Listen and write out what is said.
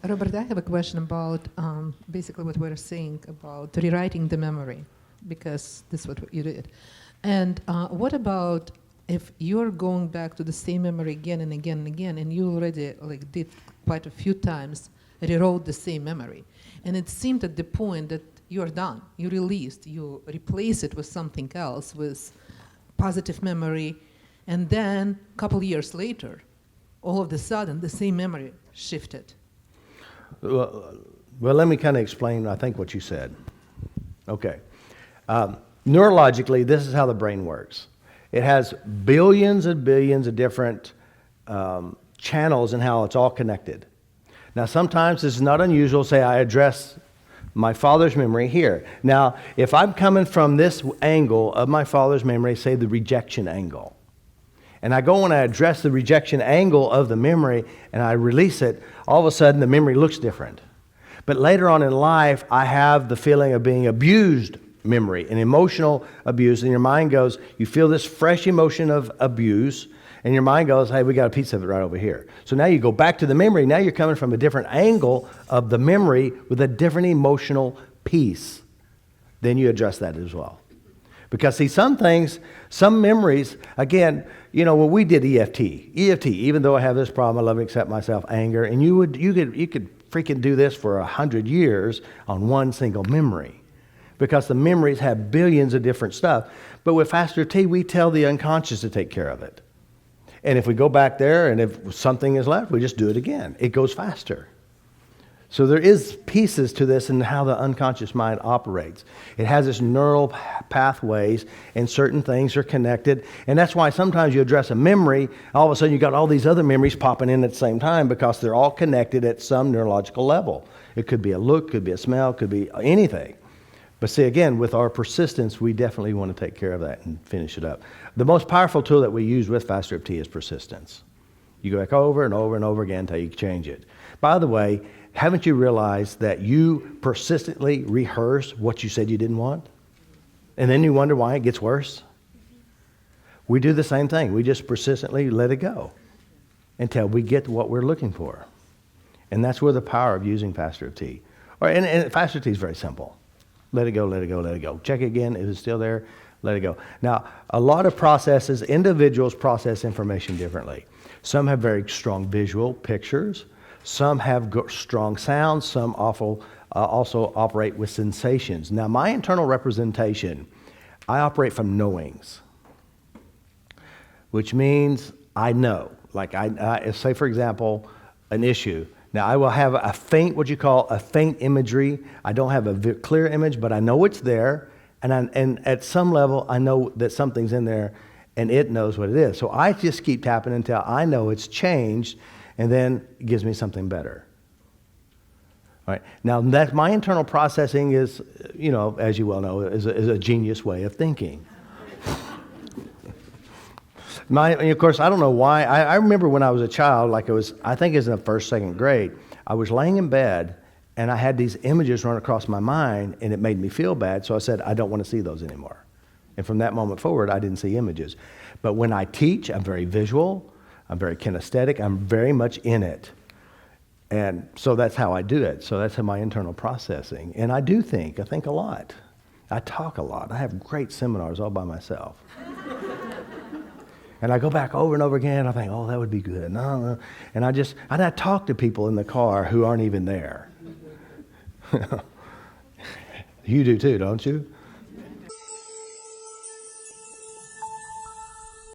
Robert, I have a question about basically what we're saying about rewriting the memory, because this is what you did. And what about if you're going back to the same memory again and again and again, and you already did quite a few times, rewrote the same memory, and it seemed at the point that you're done, you released, you replace it with something else, with positive memory, and then a couple years later, all of a sudden, the same memory shifted. Well, let me kind of explain, I think, what you said. Okay. Neurologically, this is how the brain works. It has billions and billions of different channels and how it's all connected. Now, sometimes it's not unusual, say I address my father's memory here. Now, if I'm coming from this angle of my father's memory, say the rejection angle, and I go and I address the rejection angle of the memory and I release it, all of a sudden the memory looks different. But later on in life, I have the feeling of being abused memory, an emotional abuse, and your mind goes, you feel this fresh emotion of abuse, and your mind goes, hey, we got a piece of it right over here. So now you go back to the memory. Now you're coming from a different angle of the memory with a different emotional piece. Then you address that as well. Because see, some things, some memories, again, you know, when we did EFT, even though I have this problem, I love and accept myself, anger, and you could freaking do this for 100 years on one single memory. Because the memories have billions of different stuff. But with Faster T, we tell the unconscious to take care of it. And if we go back there and if something is left, we just do it again. It goes faster. So there is pieces to this and how the unconscious mind operates. It has its neural pathways and certain things are connected. And that's why sometimes you address a memory, all of a sudden you got all these other memories popping in at the same time because they're all connected at some neurological level. It could be a look, could be a smell, could be anything. But see, again, with our persistence, we definitely want to take care of that and finish it up. The most powerful tool that we use with Faster T is persistence. You go back over and over and over again until you change it. By the way, haven't you realized that you persistently rehearse what you said you didn't want? And then you wonder why it gets worse? We do the same thing. We just persistently let it go until we get what we're looking for. And that's where the power of using Faster T. And Faster T is very simple. Let it go, let it go, let it go. Check it again. If it's still there, let it go. Now, a lot of processes, individuals process information differently. Some have very strong visual pictures. Some have strong sounds. Some also operate with sensations. Now, my internal representation, I operate from knowings, which means I know. Like I say, for example, an issue. Now, I will have a faint, what you call a faint imagery. I don't have a clear image, but I know it's there. And at some level, I know that something's in there, and it knows what it is. So I just keep tapping until I know it's changed, and then it gives me something better. All right. Now, that my internal processing is, you know, as you well know, is a genius way of thinking. Of course, I don't know why. I remember when I was a child, I think it was in the first, second grade, I was laying in bed and I had these images run across my mind and it made me feel bad. So I said, I don't want to see those anymore. And from that moment forward, I didn't see images. But when I teach, I'm very visual, I'm very kinesthetic, I'm very much in it. And so that's how I do it. So that's my internal processing. And I think a lot. I talk a lot. I have great seminars all by myself. And I go back over and over again. I think, oh, that would be good. No. And I talk to people in the car who aren't even there. You do too, don't you?